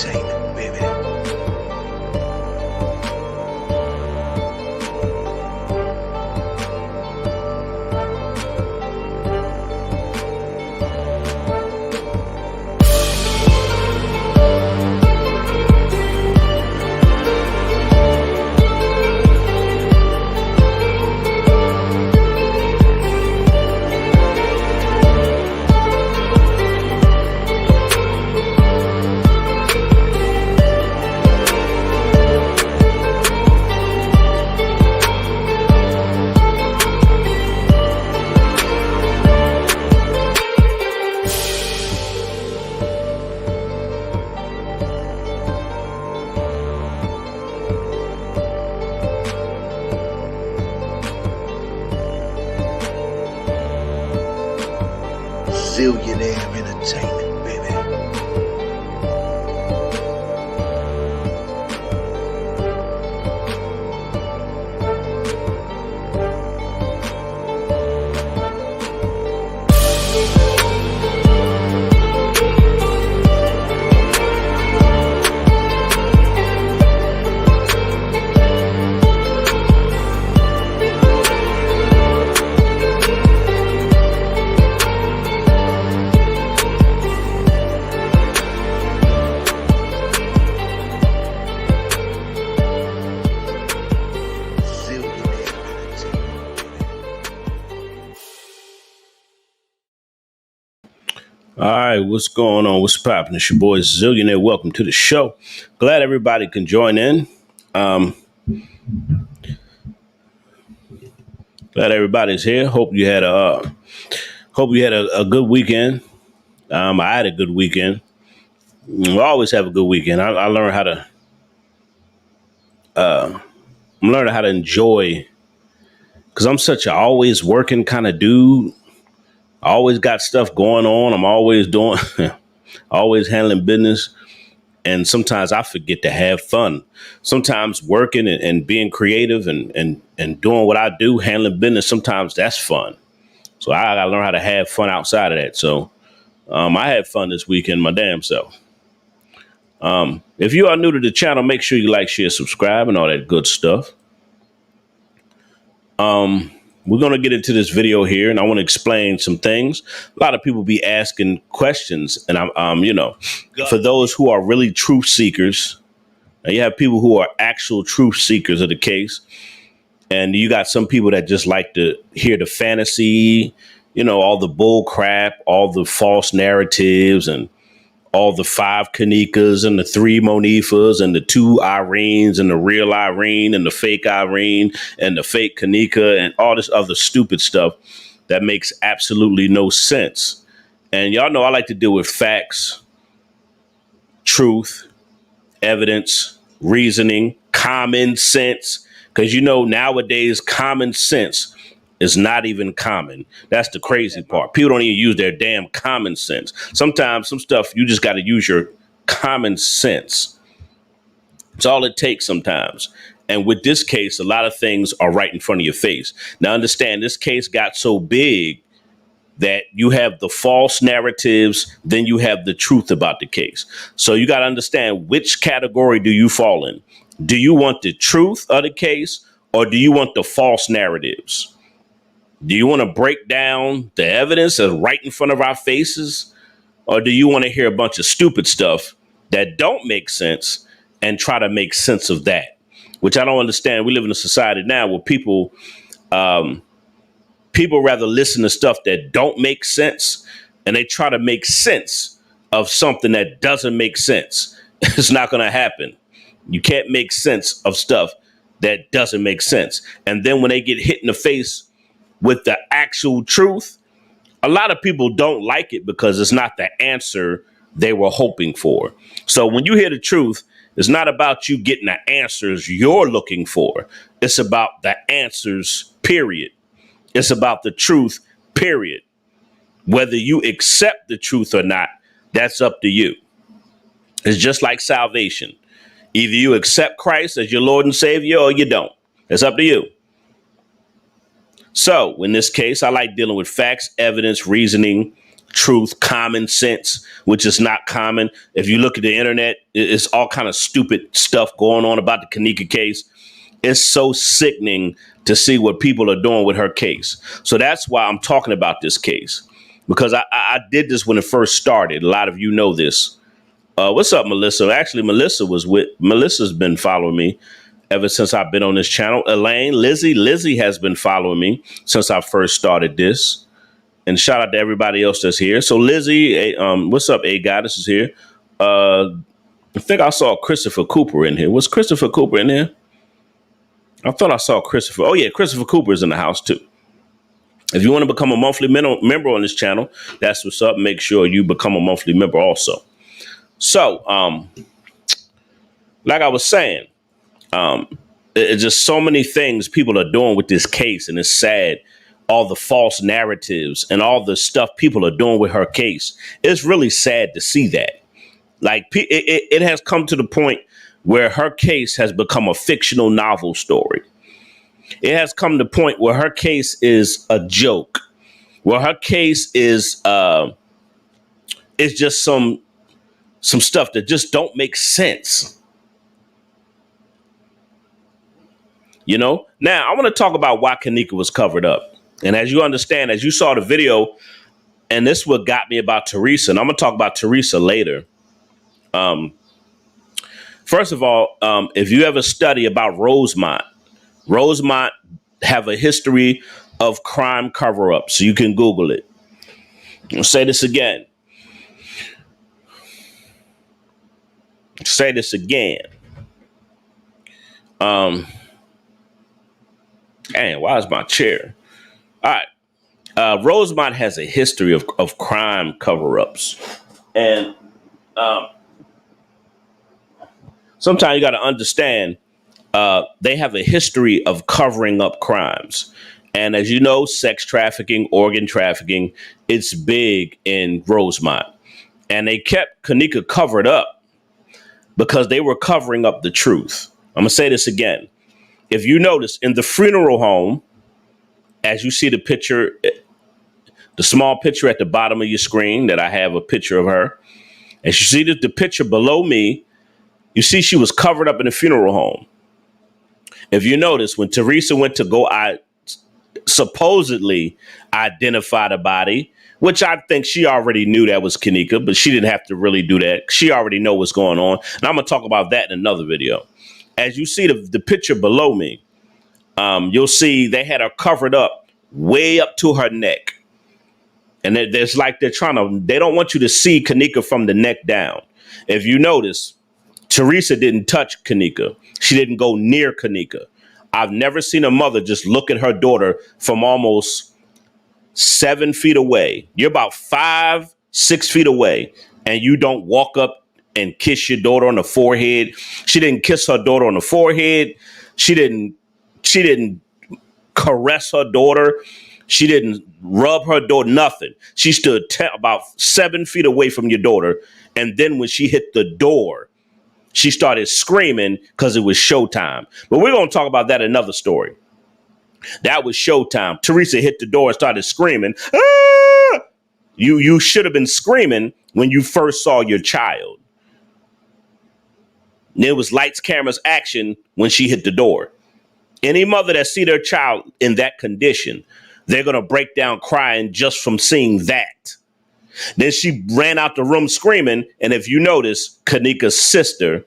entertainment, baby. Zillionaire entertainment, baby. All right, what's going on? What's poppin'? It's your boy Zillionaire. Welcome to the show. Glad everybody can join in. Glad everybody's here. Hope you had a good weekend. I had a good weekend. I always have a good weekend. I learned how to I'm learning how to enjoy, because I'm such a always working kind of dude. I always got stuff going on. I'm always doing, always handling business. And sometimes I forget to have fun. Sometimes working and being creative and doing what I do, handling business, sometimes that's fun. So I got to learn how to have fun outside of that. So I had fun this weekend, my damn self. If you are new to the channel, make sure you like, share, subscribe, and all that good stuff. We're going to get into this video here, and I want to explain some things. A lot of people be asking questions, and for those who are really truth seekers, and you have people who are actual truth seekers of the case, and you got some people that just like to hear the fantasy, all the bull crap, all the false narratives, and all the 5 KENNEKAs and the 3 Monifas and the 2 Irenes and the real Irene and the fake Irene and the fake KENNEKA and all this other stupid stuff that makes absolutely no sense. And y'all know I like to deal with facts, truth, evidence, reasoning, common sense, because nowadays common sense is not even common. That's the crazy part. People don't even use their damn common sense. Sometimes some stuff you just got to use your common sense. It's all it takes sometimes. And with this case, a lot of things are right in front of your face. Now, understand, this case got so big that you have the false narratives, then you have the truth about the case. So you got to understand, which category do you fall in? Do you want the truth of the case, or do you want the false narratives? Do you want to break down the evidence that's right in front of our faces? Or do you want to hear a bunch of stupid stuff that don't make sense and try to make sense of that? Which I don't understand. We live in a society now where people rather listen to stuff that don't make sense, and they try to make sense of something that doesn't make sense. It's not going to happen. You can't make sense of stuff that doesn't make sense. And then when they get hit in the face with the actual truth, a lot of people don't like it because it's not the answer they were hoping for. So when you hear the truth, it's not about you getting the answers you're looking for. It's about the answers, period. It's about the truth, period. Whether you accept the truth or not, that's up to you. It's just like salvation. Either you accept Christ as your Lord and Savior or you don't. It's up to you. So in this case, I like dealing with facts, evidence, reasoning, truth, common sense, which is not common. If you look at the internet, it's all kind of stupid stuff going on about the KENNEKA case. It's so sickening to see what people are doing with her case. So that's why I'm talking about this case, because I did this when it first started. A lot of you know this. What's up, Melissa? Actually, Melissa's been following me ever since I've been on this channel. Elaine, Lizzie has been following me since I first started this. And shout out to everybody else that's here. So Lizzie, what's up, A-Goddess is here. I think I saw Christopher Cooper in here. Was Christopher Cooper in here? I thought I saw Christopher. Oh, yeah, Christopher Cooper is in the house, too. If you want to become a monthly member on this channel, that's what's up. Make sure you become a monthly member also. So, like I was saying, it's just so many things people are doing with this case, and it's sad. All the false narratives and all the stuff people are doing with her case. It's really sad to see that. Like, it has come to the point where her case has become a fictional novel story. It has come to the point where her case is a joke, where her case is just some stuff that just don't make sense. You know, now I want to talk about why KENNEKA was covered up. And as you understand, as you saw the video, and this is what got me about Teresa, and I'm going to talk about Teresa later. First of all, if you ever study about Rosemont have a history of crime cover-up, so you can Google it. I'll say this again. Dang, why is my chair? All right. Rosemont has a history of crime cover-ups. And sometimes you got to understand, they have a history of covering up crimes. And as you know, sex trafficking, organ trafficking, it's big in Rosemont. And they kept KENNEKA covered up because they were covering up the truth. I'm going to say this again. If you notice, in the funeral home, as you see the picture, the small picture at the bottom of your screen that I have a picture of her, as you see the picture below me, you see she was covered up in the funeral home. If you notice, when Teresa went to go supposedly identify the body, which I think she already knew that was KENNEKA, but she didn't have to really do that. She already know what's going on. And I'm going to talk about that in another video. As you see the picture below me, you'll see they had her covered up way up to her neck. And there's like they don't want you to see KENNEKA from the neck down. If you notice, Teresa didn't touch KENNEKA. She didn't go near KENNEKA. I've never seen a mother just look at her daughter from almost 7 feet away. You're about 5, 6 feet away, and you don't walk up and kiss your daughter on the forehead. She didn't kiss her daughter on the forehead. She didn't caress her daughter. She didn't rub her daughter, nothing. She stood about 7 feet away from your daughter. And then when she hit the door, she started screaming because it was showtime. But we're going to talk about that in another story. That was showtime. Teresa hit the door and started screaming. Ah! You should have been screaming when you first saw your child. And it was lights, cameras, action when she hit the door. Any mother that see their child in that condition, they're going to break down crying just from seeing that. Then she ran out the room screaming. And if you notice, KENNEKA's sister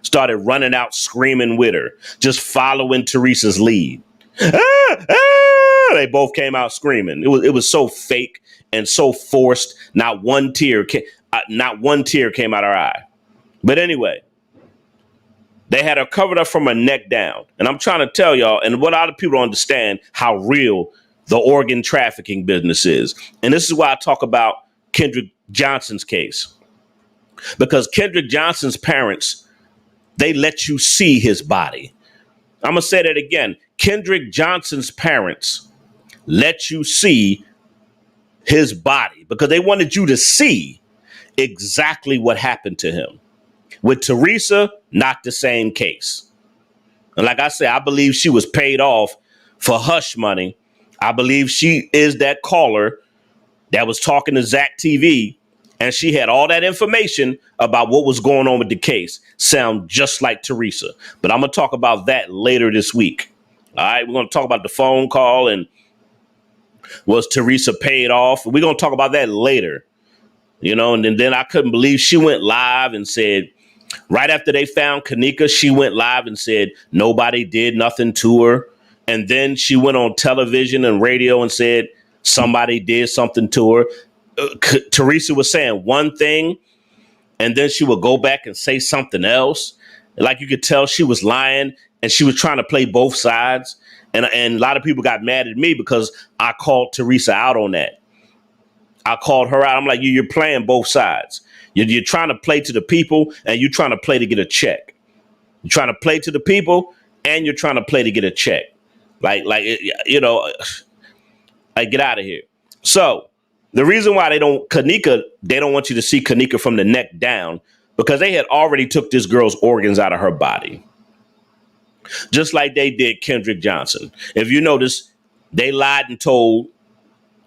started running out screaming with her, just following Teresa's lead. Ah, ah! They both came out screaming. It was so fake and so forced. Not one tear came out her eye. But anyway, they had her covered up from her neck down. And I'm trying to tell y'all, and what a lot of people don't understand, how real the organ trafficking business is. And this is why I talk about Kendrick Johnson's case. Because Kendrick Johnson's parents, they let you see his body. I'm going to say that again. Kendrick Johnson's parents let you see his body because they wanted you to see exactly what happened to him. With Teresa, not the same case. And like I said, I believe she was paid off for hush money. I believe she is that caller that was talking to Zach TV, and she had all that information about what was going on with the case. Sound just like Teresa. But I'm going to talk about that later this week. All right, we're going to talk about the phone call and was Teresa paid off. We're going to talk about that later. You know, and then I couldn't believe she went live and said, right after they found KENNEKA, she went live and said nobody did nothing to her. And then she went on television and radio and said somebody did something to her. Teresa was saying one thing, and then she would go back and say something else. Like you could tell she was lying, and she was trying to play both sides. And a lot of people got mad at me because I called Teresa out on that. I called her out. I'm like, you're playing both sides. You're trying to play to the people, and you're trying to play to get a check. You're trying to play to the people, and you're trying to play to get a check. Like get out of here. So the reason why they don't want you to see KENNEKA from the neck down, because they had already took this girl's organs out of her body. Just like they did Kendrick Johnson. If you notice, they lied and told.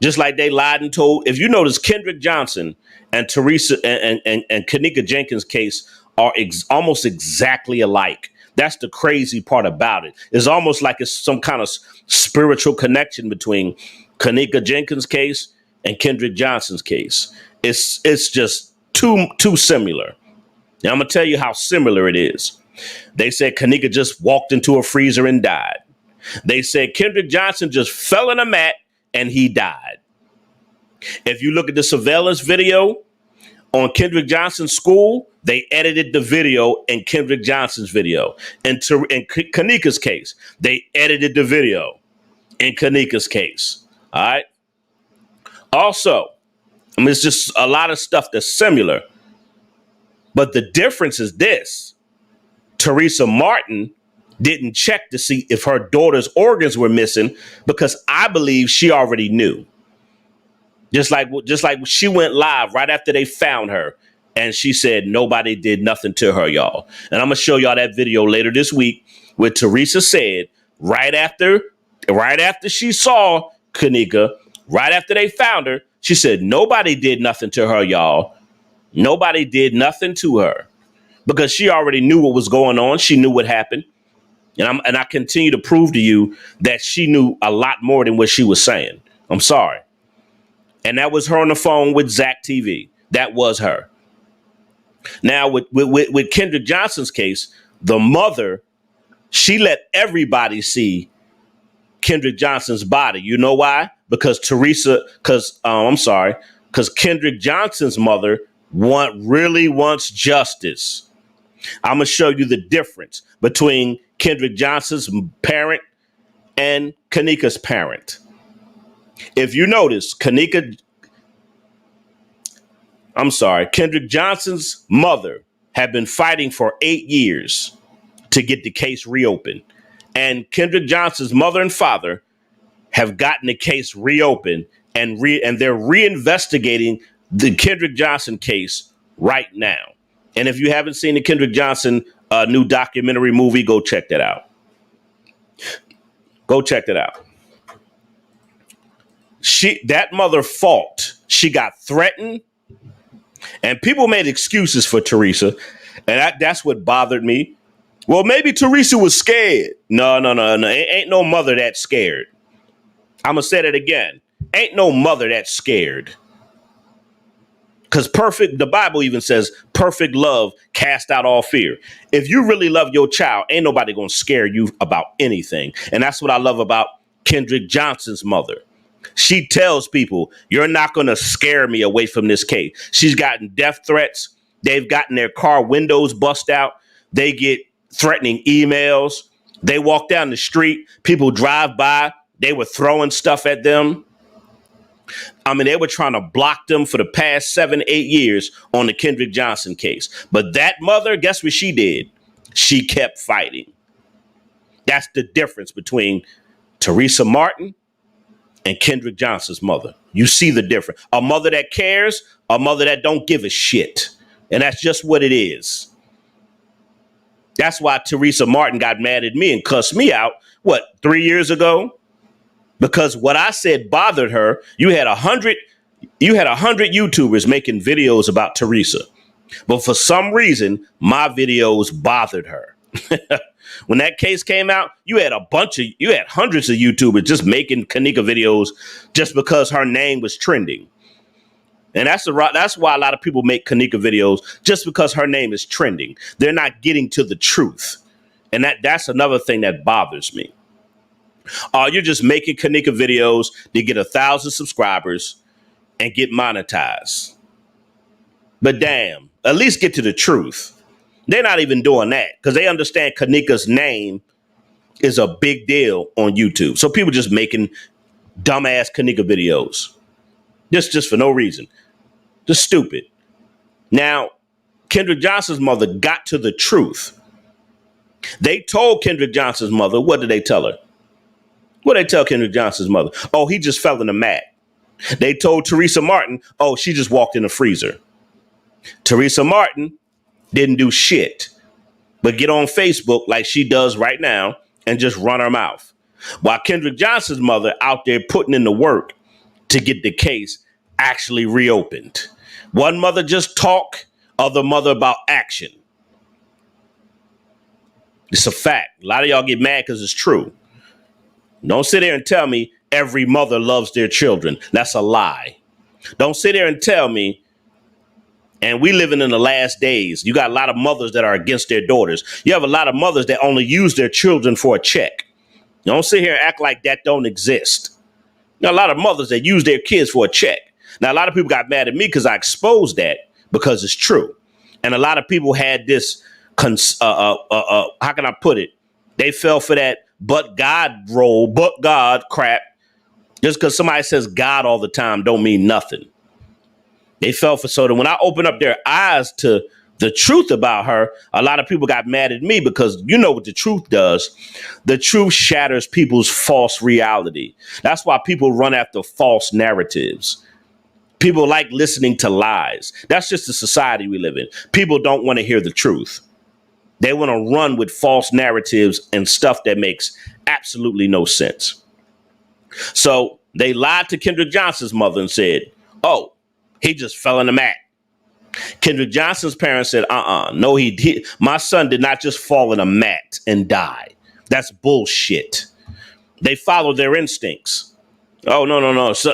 Just like they lied and told. If you notice, Kendrick Johnson and Teresa and KENNEKA Jenkins' case are almost exactly alike. That's the crazy part about it. It's almost like it's some kind of spiritual connection between KENNEKA Jenkins' case and Kendrick Johnson's case. It's just too similar. Now I'm gonna tell you how similar it is. They said KENNEKA just walked into a freezer and died. They said Kendrick Johnson just fell in a mat and he died. If you look at the surveillance video on Kendrick Johnson's school, they edited the video in Kendrick Johnson's video. And in KENNEKA's case, they edited the video in KENNEKA's case. All right. Also, it's just a lot of stuff that's similar. But the difference is this. Teresa Martin didn't check to see if her daughter's organs were missing because I believe she already knew. Just like she went live right after they found her and she said nobody did nothing to her, y'all. And I'm going to show y'all that video later this week where Teresa said right after she saw KENNEKA, right after they found her, she said nobody did nothing to her, y'all. Nobody did nothing to her because she already knew what was going on. She knew what happened. And I continue to prove to you that she knew a lot more than what she was saying. I'm sorry. And that was her on the phone with Zach TV. That was her. Now, with Kendrick Johnson's case, the mother, she let everybody see Kendrick Johnson's body. You know why? Because Kendrick Johnson's mother really wants justice. I'm going to show you the difference between Kendrick Johnson's parent and KENNEKA's parent. If you notice, Kendrick Johnson's mother had been fighting for 8 years to get the case reopened. And Kendrick Johnson's mother and father have gotten the case reopened and they're reinvestigating the Kendrick Johnson case right now. And if you haven't seen the Kendrick Johnson new documentary movie, go check that out. Go check that out. That mother fought. She got threatened. And people made excuses for Teresa. And that's what bothered me. Well, maybe Teresa was scared. No. Ain't no mother that scared. I'm going to say that again. Ain't no mother that scared. Because the Bible even says perfect love cast out all fear. If you really love your child, ain't nobody going to scare you about anything. And that's what I love about Kendrick Johnson's mother. She tells people, you're not going to scare me away from this case. She's gotten death threats. They've gotten their car windows bust out. They get threatening emails. They walk down the street. People drive by. They were throwing stuff at them. I mean, they were trying to block them for the past 7-8 years on the Kendrick Johnson case. But that mother, guess what she did? She kept fighting. That's the difference between Teresa Martin and Kendrick Johnson's mother. You see the difference. A mother that cares, a mother that don't give a shit. And that's just what it is. That's why Teresa Martin got mad at me and cussed me out, 3 years ago? Because what I said bothered her. You had 100 You had 100 YouTubers making videos about Teresa, but for some reason, my videos bothered her. When that case came out, you had hundreds of YouTubers just making KENNEKA videos just because her name was trending. And that's why a lot of people make KENNEKA videos, just because her name is trending. They're not getting to the truth. And that's another thing that bothers me. You're just making KENNEKA videos to get 1,000 subscribers and get monetized. But damn, at least get to the truth. They're not even doing that because they understand KENNEKA's name is a big deal on YouTube. So people just making dumbass KENNEKA videos. Just for no reason. Just stupid. Now, Kendrick Johnson's mother got to the truth. They told Kendrick Johnson's mother, what did they tell her? What did they tell Kendrick Johnson's mother? Oh, he just fell in the mat. They told Teresa Martin, oh, she just walked in the freezer. Teresa Martin didn't do shit, but get on Facebook like she does right now and just run her mouth. While Kendrick Johnson's mother out there putting in the work to get the case actually reopened. One mother just talk, other mother about action. It's a fact. A lot of y'all get mad because it's true. Don't sit there and tell me every mother loves their children. That's a lie. Don't sit there and tell me, and we living in the last days, you got a lot of mothers that are against their daughters. You have a lot of mothers that only use their children for a check. Don't sit here and act like that don't exist. You got a lot of mothers that use their kids for a check. Now, a lot of people got mad at me because I exposed that because it's true. And a lot of people had this, how can I put it? They fell for that but God role, but God crap. Just because somebody says God all the time don't mean nothing. They fell for so that when I opened up their eyes to the truth about her, a lot of people got mad at me because you know what the truth does. The truth shatters people's false reality. That's why people run after false narratives. People like listening to lies. That's just the society we live in. People don't want to hear the truth. They want to run with false narratives and stuff that makes absolutely no sense. So they lied to Kendrick Johnson's mother and said, oh, he just fell in the mat. Kendrick Johnson's parents said, no, my son did not just fall in a mat and die. That's bullshit. They followed their instincts. Oh, no. So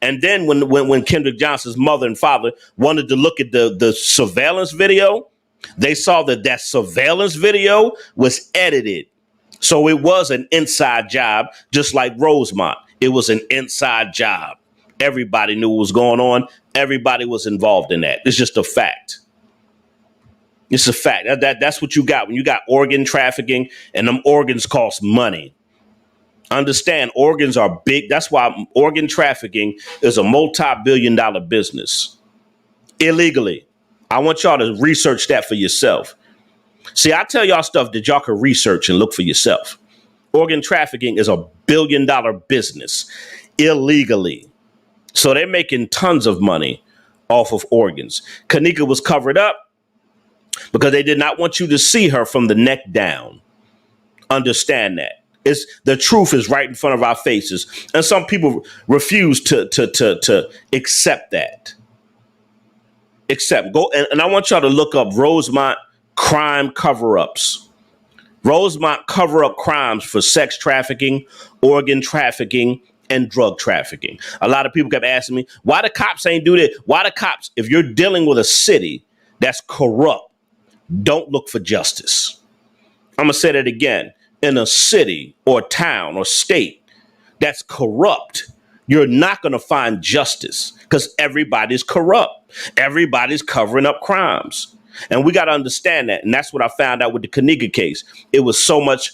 and then when Kendrick Johnson's mother and father wanted to look at the surveillance video, they saw that surveillance video was edited. So it was an inside job, just like Rosemont. It was an inside job. Everybody knew what was going on. Everybody was involved in that. It's just a fact. It's a fact. That's what you got when you got organ trafficking, and them organs cost money. Understand, organs are big. That's why organ trafficking is a multi-billion-dollar business. Illegally. I want y'all to research that for yourself. See, I tell y'all stuff that y'all can research and look for yourself. Organ trafficking is a billion-dollar business illegally. So they're making tons of money off of organs. KENNEKA was covered up because they did not want you to see her from the neck down. Understand that. The truth is right in front of our faces. And some people refuse to accept that. And I want y'all to look up Rosemont crime cover-ups. Rosemont cover-up crimes for sex trafficking, organ trafficking, and drug trafficking. A lot of people kept asking me, why the cops ain't do that? Why the cops, if you're dealing with a city that's corrupt, don't look for justice. I'm going to say that again. In a city or town or state that's corrupt, you're not going to find justice because everybody's corrupt. Everybody's covering up crimes. And we got to understand that. And that's what I found out with the KENNEKA case. It was so much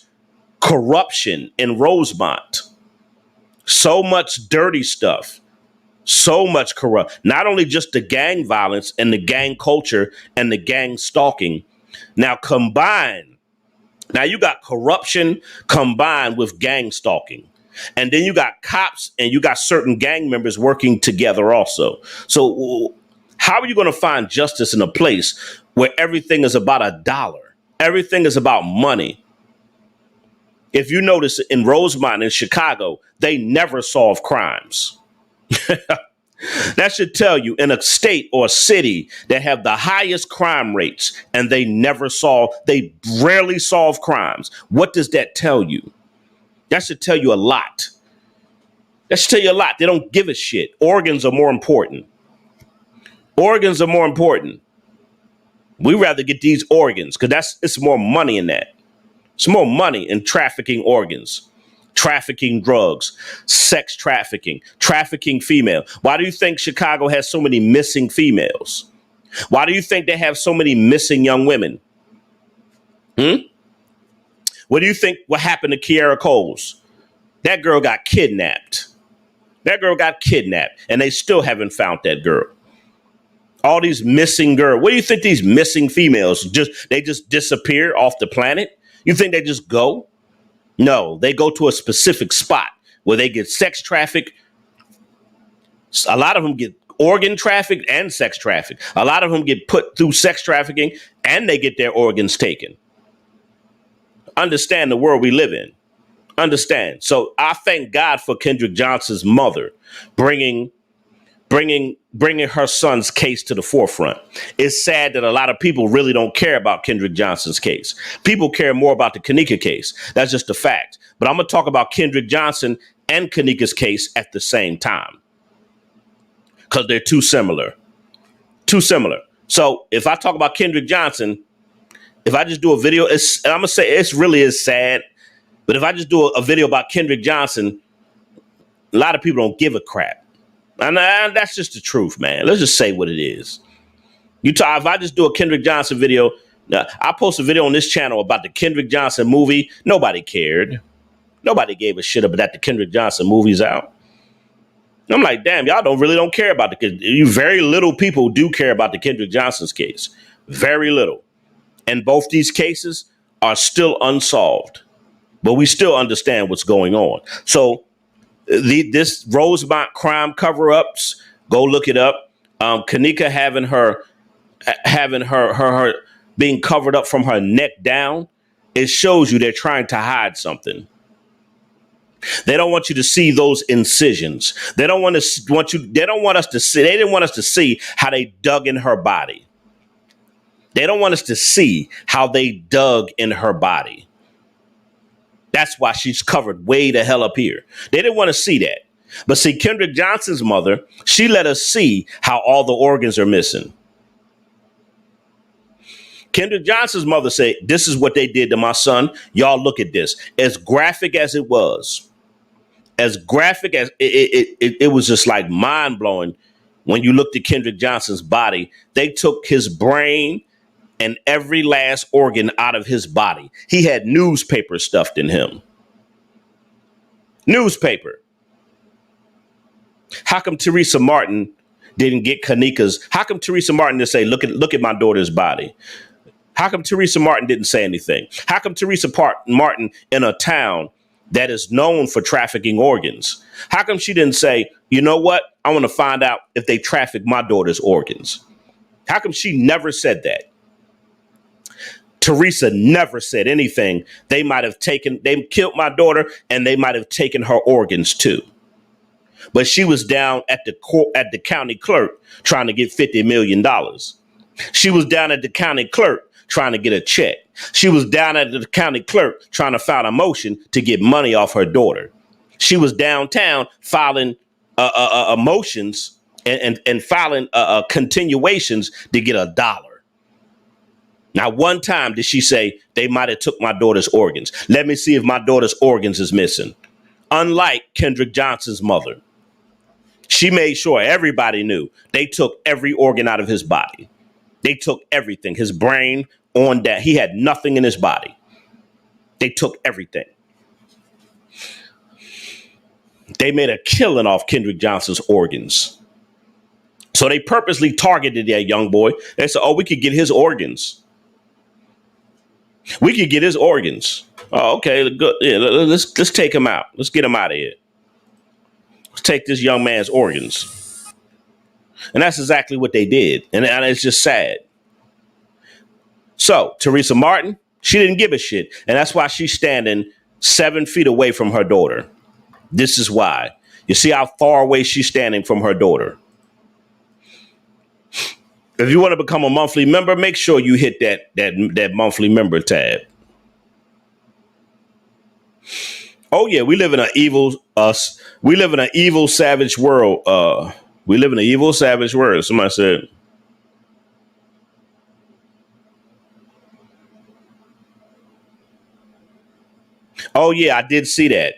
corruption in Rosemont. So much dirty stuff, so much corrupt, not only just the gang violence and the gang culture and the gang stalking. Now you got corruption combined with gang stalking. And then you got cops and you got certain gang members working together also. So how are you going to find justice in a place where everything is about a dollar? Everything is about money. If you notice in Rosemont in Chicago, they never solve crimes. That should tell you in a state or a city that have the highest crime rates and they rarely solve crimes. What does that tell you? That should tell you a lot. That should tell you a lot. They don't give a shit. Organs are more important. Organs are more important. We rather get these organs because it's more money in that. It's more money in trafficking organs, trafficking drugs, sex trafficking, trafficking female. Why do you think Chicago has so many missing females? Why do you think they have so many missing young women? What do you think what happened to Kiara Coles? That girl got kidnapped. And they still haven't found that girl. All these missing girls. What do you think these missing females they just disappear off the planet? You think they just go? No, they go to a specific spot where they get sex trafficked. A lot of them get organ trafficked and sex trafficked. A lot of them get put through sex trafficking and they get their organs taken. Understand the world we live in. Understand. So I thank God for Kendrick Johnson's mother bringing her son's case to the forefront. It's sad that a lot of people really don't care about Kendrick Johnson's case. People care more about the KENNEKA case. That's just a fact. But I'm going to talk about Kendrick Johnson and KENNEKA's case at the same time because they're too similar. So if I talk about Kendrick Johnson, if I just do a video, I'm going to say it really is sad. But if I just do a video about Kendrick Johnson, a lot of people don't give a crap. And that's just the truth, man. Let's just say what it is. If I just do a Kendrick Johnson video, I post a video on this channel about the Kendrick Johnson movie. Nobody cared. Nobody gave a shit about that the Kendrick Johnson movie's out. I'm like, damn, y'all don't care about very little people do care about the Kendrick Johnson's case. Very little. And both these cases are still unsolved. But we still understand what's going on. So this Rosemont crime cover-ups, go look it up. KENNEKA having her being covered up from her neck down, it shows you they're trying to hide something. They don't want you to see those incisions. They didn't want us to see how they dug in her body. They don't want us to see how they dug in her body. That's why she's covered way the hell up here. They didn't want to see that. But see, Kendrick Johnson's mother, she let us see how all the organs are missing. Kendrick Johnson's mother said, this is what they did to my son. Y'all look at this. As graphic as it was, as graphic as it was just like mind blowing. When you looked at Kendrick Johnson's body, they took his brain and every last organ out of his body. He had newspaper stuffed in him. Newspaper. How come Teresa Martin didn't get KENNEKA's? How come Teresa Martin didn't say, look at my daughter's body? How come Teresa Martin didn't say anything? How come Teresa Martin in a town that is known for trafficking organs? How come she didn't say, you know what? I want to find out if they traffic my daughter's organs. How come she never said that? Teresa never said anything. They killed my daughter and they might have taken her organs too. But she was down at the county clerk trying to get $50 million. She was down at the county clerk trying to get a check. She was down at the county clerk trying to file a motion to get money off her daughter. She was downtown filing motions and filing continuations to get $1. Now, one time did she say they might have took my daughter's organs. Let me see if my daughter's organs is missing. Unlike Kendrick Johnson's mother, she made sure everybody knew they took every organ out of his body. They took everything, his brain on that. He had nothing in his body. They took everything. They made a killing off Kendrick Johnson's organs. So they purposely targeted that young boy. They said, oh, we could get his organs. We could get his organs. Oh, okay, good. Yeah, let's take him out. Let's get him out of here. Let's take this young man's organs. And that's exactly what they did. And it's just sad. So Teresa Martin, she didn't give a shit. And that's why she's standing 7 feet away from her daughter. This is why. You see how far away she's standing from her daughter. If you want to become a monthly member, make sure you hit that monthly member tab. Oh yeah, we live in an evil we live in an evil savage world. We live in an evil savage world. Somebody said. Oh yeah, I did see that.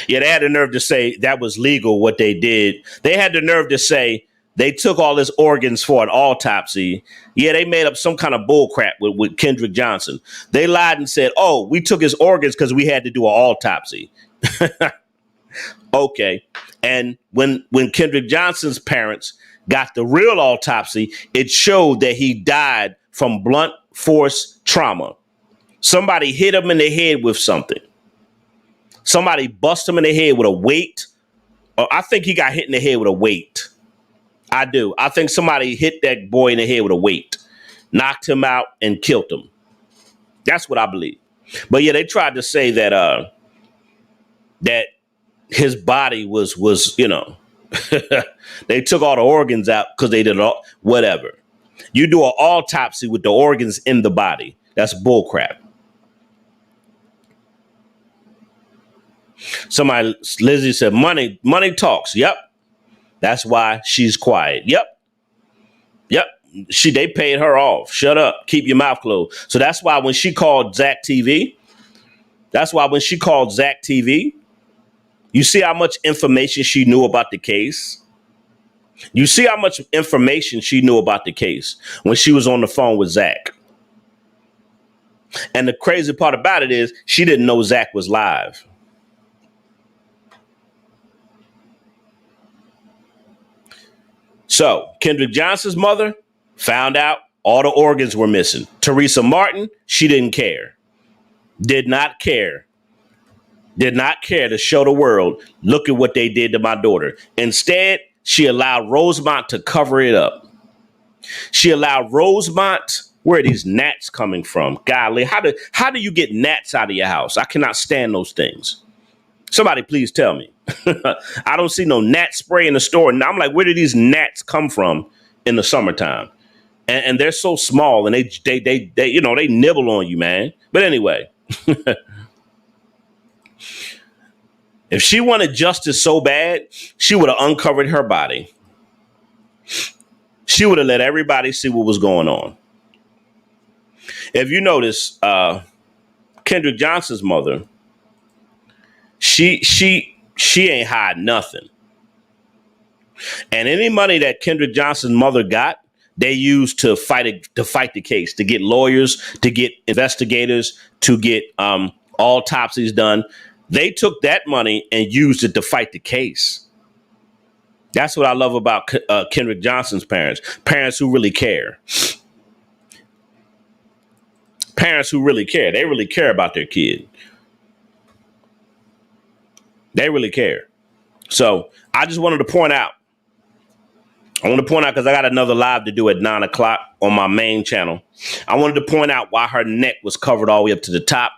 Yeah, they had the nerve to say that was legal what they did. They had the nerve to say they took all his organs for an autopsy. Yeah, they made up some kind of bull crap with Kendrick Johnson. They lied and said, oh, we took his organs because we had to do an autopsy. Okay. And when Kendrick Johnson's parents got the real autopsy, it showed that he died from blunt force trauma. Somebody hit him in the head with something. Somebody bust him in the head with a weight. I think he got hit in the head with a weight. I do. I think somebody hit that boy in the head with a weight, knocked him out and killed him. That's what I believe. But yeah, they tried to say that that his body was they took all the organs out because they did all whatever. You do an autopsy with the organs in the body. That's bull crap. Somebody, Lizzie said, money talks. Yep. That's why she's quiet. Yep. They paid her off. Shut up. Keep your mouth closed. So that's why when she called Zach TV, you see how much information she knew about the case? You see how much information she knew about the case when she was on the phone with Zach. And the crazy part about it is she didn't know Zach was live. So Kendrick Johnson's mother found out all the organs were missing. Teresa Martin, she didn't care. Did not care to show the world, look at what they did to my daughter. Instead, she allowed Rosemont to cover it up. She allowed Rosemont, where are these gnats coming from? Golly, how do you get gnats out of your house? I cannot stand those things. Somebody please tell me. I don't see no gnat spray in the store. And I'm like, where do these gnats come from in the summertime? And they're so small and they nibble on you, man. But anyway, if she wanted justice so bad, she would have uncovered her body. She would have let everybody see what was going on. If you notice, Kendrick Johnson's mother, she ain't hide nothing. And any money that Kendrick Johnson's mother got, they used to fight the case, to get lawyers, to get investigators, to get autopsies done. They took that money and used it to fight the case. That's what I love about Kendrick Johnson's parents who really care. Parents who really care. They really care about their kid. They really care. So I just wanted to point out. I want to point out because I got another live to do at 9 o'clock on my main channel. I wanted to point out why her neck was covered all the way up to the top.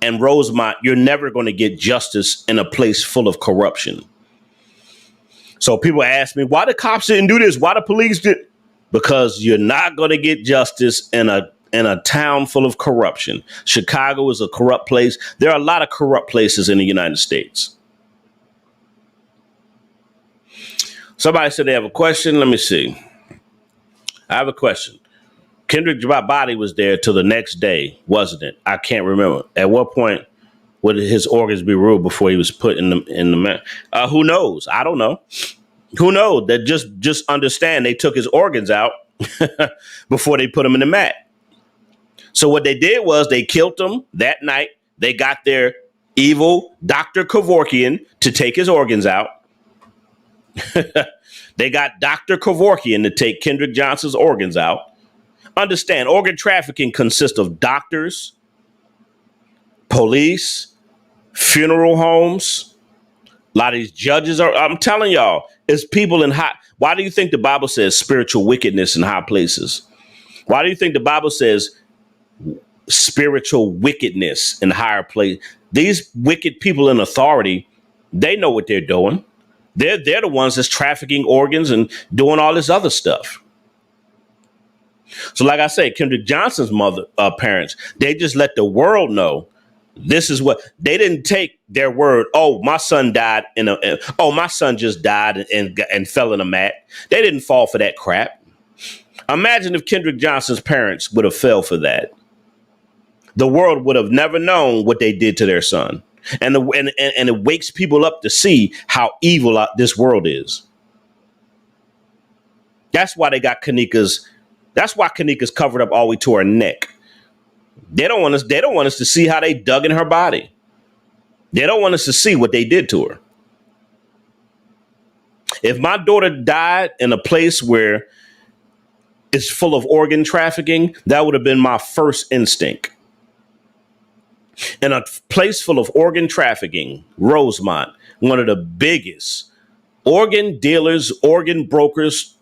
And Rosemont, you're never going to get justice in a place full of corruption. So people ask me, why the cops didn't do this? Why the police did? Because you're not going to get justice in a town full of corruption. Chicago is a corrupt place. There are a lot of corrupt places in the United States. Somebody said they have a question. Let me see. I have a question. Kendrick's body was there till the next day, wasn't it? I can't remember. At what point would his organs be removed before he was put in the mat? Who knows? I don't know. Who knows? That just understand they took his organs out before they put him in the mat. So what they did was they killed him that night. They got their evil Dr. Kevorkian to take his organs out. They got Dr. Kevorkian to take Kendrick Johnson's organs out. Understand, organ trafficking consists of doctors, police, funeral homes. A lot of these judges I'm telling y'all, it's people in high. Why do you think the Bible says spiritual wickedness in high places? Why do you think the Bible says spiritual wickedness in higher place? These wicked people in authority, they know what they're doing. They're the ones that's trafficking organs and doing all this other stuff. So, like I say, Kendrick Johnson's parents, they just let the world know this is what they didn't take their word. Oh, my son died oh, my son just died and fell in a mat. They didn't fall for that crap. Imagine if Kendrick Johnson's parents would have fell for that. The world would have never known what they did to their son. And it wakes people up to see how evil this world is. That's why they got KENNEKA's. That's why KENNEKA's covered up all the way to her neck. They don't want us to see how they dug in her body. They don't want us to see what they did to her. If my daughter died in a place where it's full of organ trafficking, that would have been my first instinct. In a place full of organ trafficking, Rosemont, one of the biggest organ dealers, organ brokers,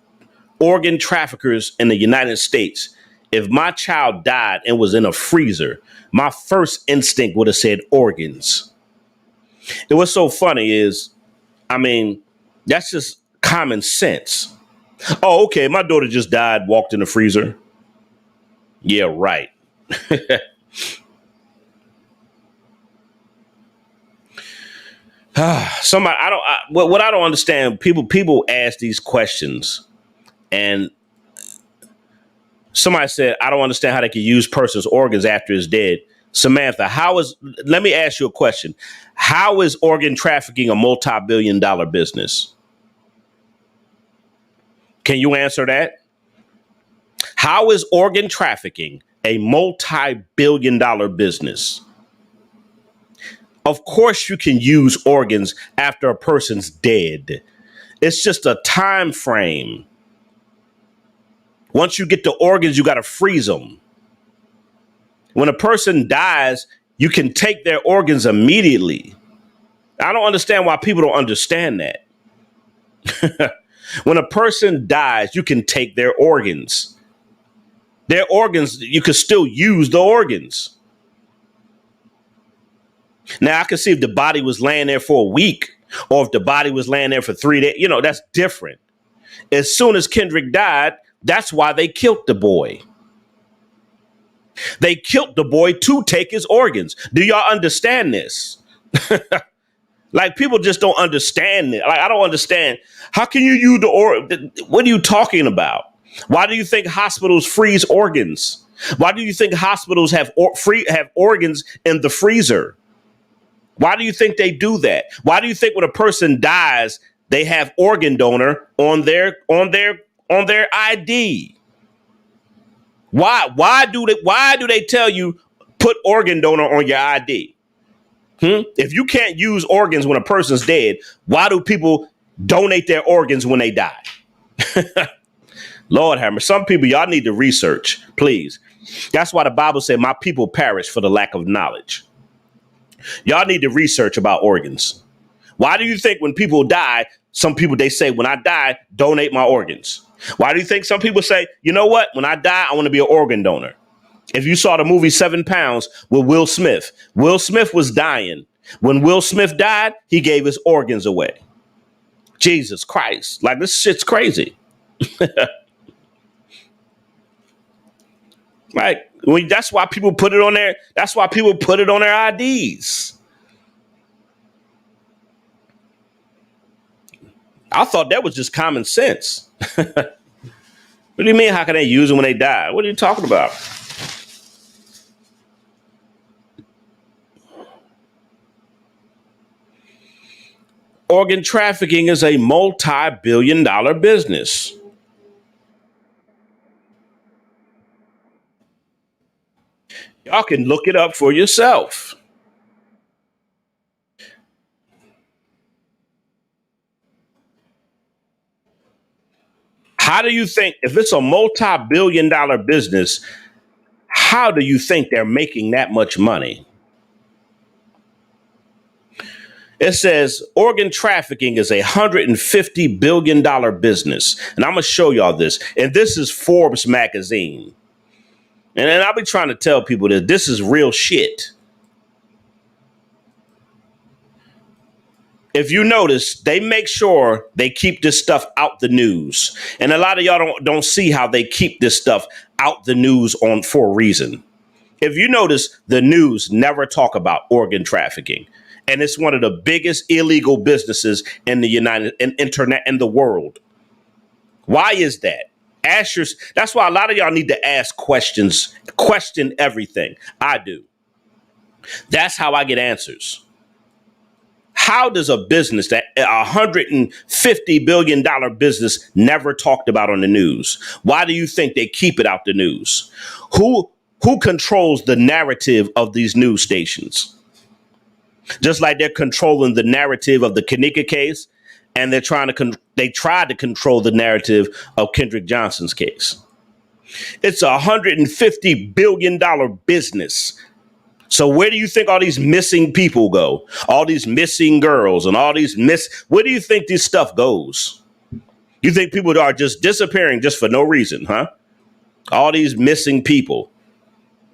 organ traffickers in the United States. If my child died and was in a freezer, my first instinct would have said organs. It was so funny is, I mean, that's just common sense. Oh, okay, my daughter just died, walked in the freezer. Yeah, right. Somebody, what I don't understand, people ask these questions, and somebody said, I don't understand how they can use person's organs after it's dead. Samantha, let me ask you a question. How is organ trafficking a multi-billion-dollar business? Can you answer that? How is organ trafficking a multi-billion-dollar business? Of course you can use organs after a person's dead. It's just a time frame. Once you get the organs, you got to freeze them. When a person dies, you can take their organs immediately. I don't understand why people don't understand that. When a person dies, you can take their organs. Their organs, you can still use the organs. Now, I can see if the body was laying there for a week or if the body was laying there for 3 days. You know, that's different. As soon as Kendrick died, that's why they killed the boy. They killed the boy to take his organs. Do y'all understand this? Like, people just don't understand it. Like, I don't understand. How can you use the organ? What are you talking about? Why do you think hospitals freeze organs? Why do you think hospitals have organs in the freezer? Why do you think they do that? Why do you think when a person dies, they have organ donor on their ID? Why do they tell you put organ donor on your ID? If you can't use organs when a person's dead, why do people donate their organs when they die? Lord have mercy. Some people, y'all need to research, please. That's why the Bible said, my people perish for the lack of knowledge. Y'all need to research about organs. Why do you think when people die, some people, they say, when I die, donate my organs? Why do you think some people say, you know what? When I die, I want to be an organ donor. If you saw the movie 7 Pounds with Will Smith was dying. When Will Smith died, he gave his organs away. Jesus Christ. Like, this shit's crazy. Like, that's why people put it on their, IDs. I thought that was just common sense. What do you mean? How can they use them when they die? What are you talking about? Organ trafficking is a multi-billion-dollar business. Y'all can look it up for yourself. How do you think, if it's a multi-billion-dollar business, how do you think they're making that much money? It says organ trafficking is $150 billion business. And I'm going to show y'all this. And this is Forbes magazine. And then I'll be trying to tell people that this is real shit. If you notice, they make sure they keep this stuff out the news. And a lot of y'all don't see how they keep this stuff out the news on for a reason. If you notice, the news never talk about organ trafficking, and it's one of the biggest illegal businesses in the internet in the world. Why is that? That's why a lot of y'all need to ask questions, question everything. I do. That's how I get answers. How does a business that $150 billion business never talked about on the news? Why do you think they keep it out the news? Who controls the narrative of these news stations? Just like they're controlling the narrative of the KENNEKA case, and they tried to control the narrative of Kendrick Johnson's case. It's a $150 billion business. So where do you think all these missing people go? All these missing girls and all these where do you think this stuff goes? You think people are just disappearing just for no reason, huh? All these missing people.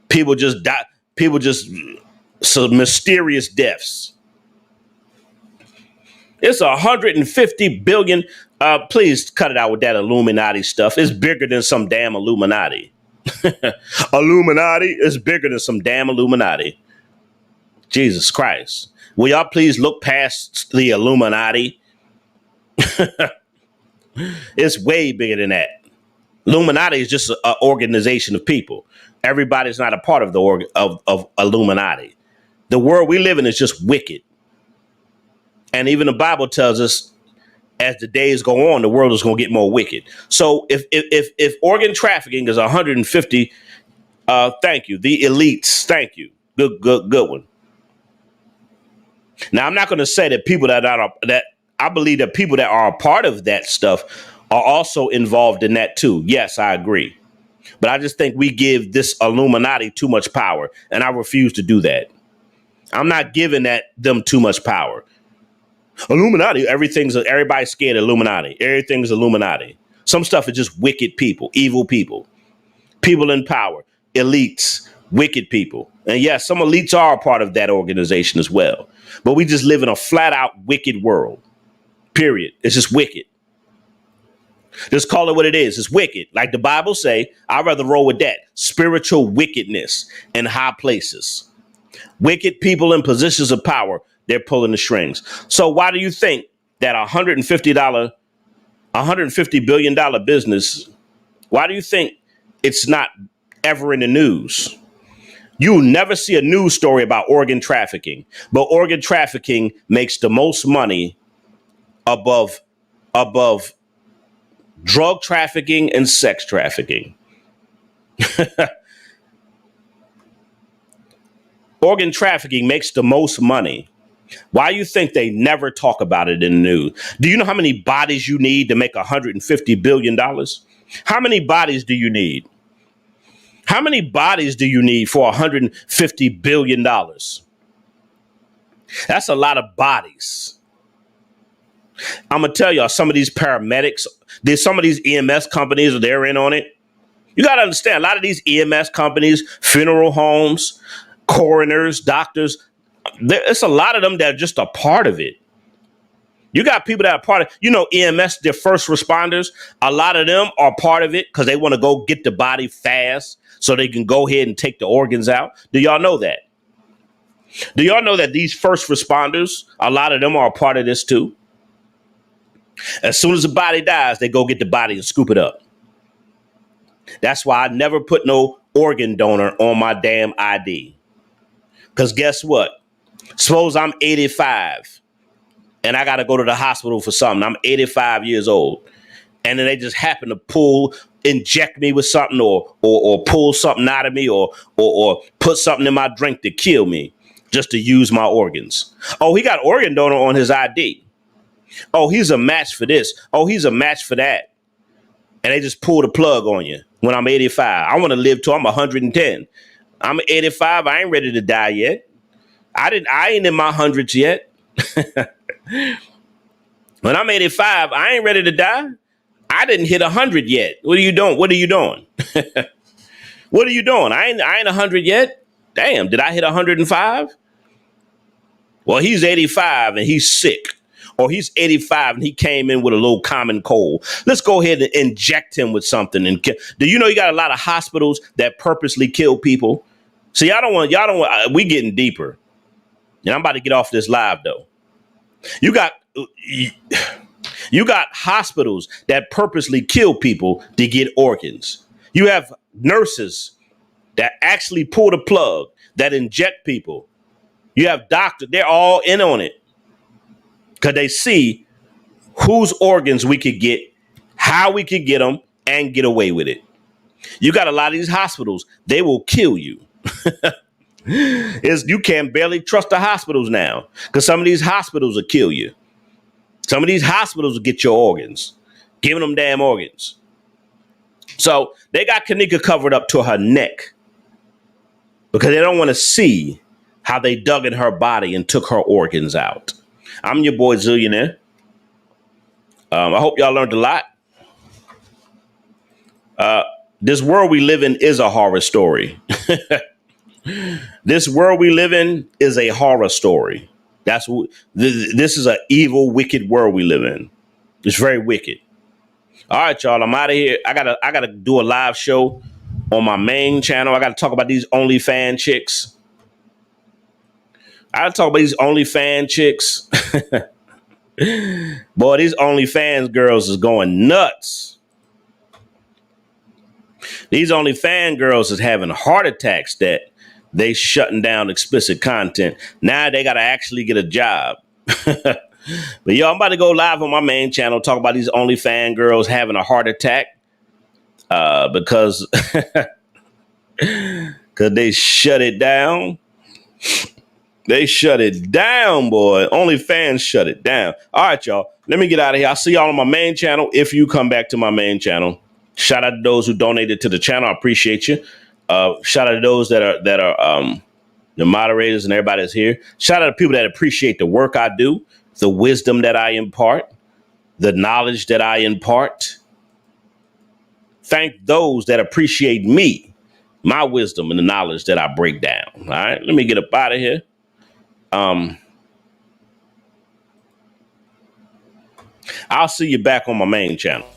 People just die. People just some mysterious deaths. It's 150 billion. Please cut it out with that Illuminati stuff. It's bigger than some damn Illuminati. Illuminati is bigger than some damn Illuminati. Jesus Christ. Will y'all please look past the Illuminati? It's way bigger than that. Illuminati is just an organization of people. Everybody's not a part of the of Illuminati. The world we live in is just wicked. And even the Bible tells us as the days go on, the world is going to get more wicked. So if organ trafficking is 150, thank you. The elites, thank you. Good one. Now, I'm not going to say that people that I believe that people that are a part of that stuff are also involved in that too. Yes, I agree. But I just think we give this Illuminati too much power, and I refuse to do that. I'm not giving them too much power. Illuminati, everybody's scared of Illuminati. Everything's Illuminati. Some stuff is just wicked people, evil people in power, elites, wicked people. And yes, some elites are a part of that organization as well. But we just live in a flat out wicked world. Period. It's just wicked. Just call it what it is. It's wicked. Like the Bible say, I'd rather roll with that. Spiritual wickedness in high places. Wicked people in positions of power. They're pulling the strings. So why do you think that $150 billion business, why do you think it's not ever in the news? You'll never see a news story about organ trafficking, but organ trafficking makes the most money above drug trafficking and sex trafficking. Organ trafficking makes the most money. Why do you think they never talk about it in the news? Do you know how many bodies you need to make $150 billion? How many bodies do you need? How many bodies do you need for $150 billion? That's a lot of bodies. I'm going to tell y'all, some of these paramedics, some of these EMS companies, they're in on it. You got to understand, a lot of these EMS companies, funeral homes, coroners, doctors, it's a lot of them that are just a part of it. You got people that are part of, EMS, their first responders. A lot of them are part of it because they want to go get the body fast so they can go ahead and take the organs out. Do y'all know that? Do y'all know that these first responders, a lot of them are a part of this too? As soon as the body dies, they go get the body and scoop it up. That's why I never put no organ donor on my damn ID. Because guess what? Suppose I'm 85 and I got to go to the hospital for something. I'm 85 years old. And then they just happen to inject me with something or pull something out of me or put something in my drink to kill me just to use my organs. Oh, he got organ donor on his ID. Oh, he's a match for this. Oh, he's a match for that. And they just pull the plug on you when I'm 85. I want to live till I'm 110. I'm 85. I ain't ready to die yet. I ain't in my hundreds yet. When I'm 85, I ain't ready to die. I didn't hit 100 yet. What are you doing? What are you doing? What are you doing? I ain't 100 yet. Damn, did I hit 105? Well, he's 85 and he's sick. or he's 85 and he came in with a little common cold. Let's go ahead and inject him with something. And do you know you got a lot of hospitals that purposely kill people? So y'all don't want, we getting deeper. And I'm about to get off this live though. You got hospitals that purposely kill people to get organs. You have nurses that actually pull the plug, that inject people. You have doctors, they're all in on it because they see whose organs we could get, how we could get them, and get away with it. You got a lot of these hospitals, they will kill you. You can barely trust the hospitals now because some of these hospitals will kill you. Some of these hospitals will get your organs, giving them damn organs. So they got KENNEKA covered up to her neck because they don't want to see how they dug in her body and took her organs out. I'm your boy Zillionaire. I hope y'all learned a lot. This world we live in is a horror story. This world we live in is a horror story. This is an evil, wicked world we live in. It's very wicked. All right, y'all. I'm out of here. I gotta do a live show on my main channel. I gotta talk about these OnlyFans chicks. I gotta talk about these OnlyFans chicks. Boy, these OnlyFans girls is going nuts. These OnlyFans girls is having heart attacks that they shutting down explicit content. Now they got to actually get a job. But yo, I'm about to go live on my main channel, talk about these OnlyFans girls having a heart attack because they shut it down. They shut it down, boy. OnlyFans shut it down. All right, y'all. Let me get out of here. I'll see y'all on my main channel if you come back to my main channel. Shout out to those who donated to the channel. I appreciate you. Shout out to those that are the moderators and everybody that's here. Shout out to people that appreciate the work I do, the wisdom that I impart, the knowledge that I impart. Thank those that appreciate me, my wisdom and the knowledge that I break down. All right, let me get up out of here. I'll see you back on my main channel.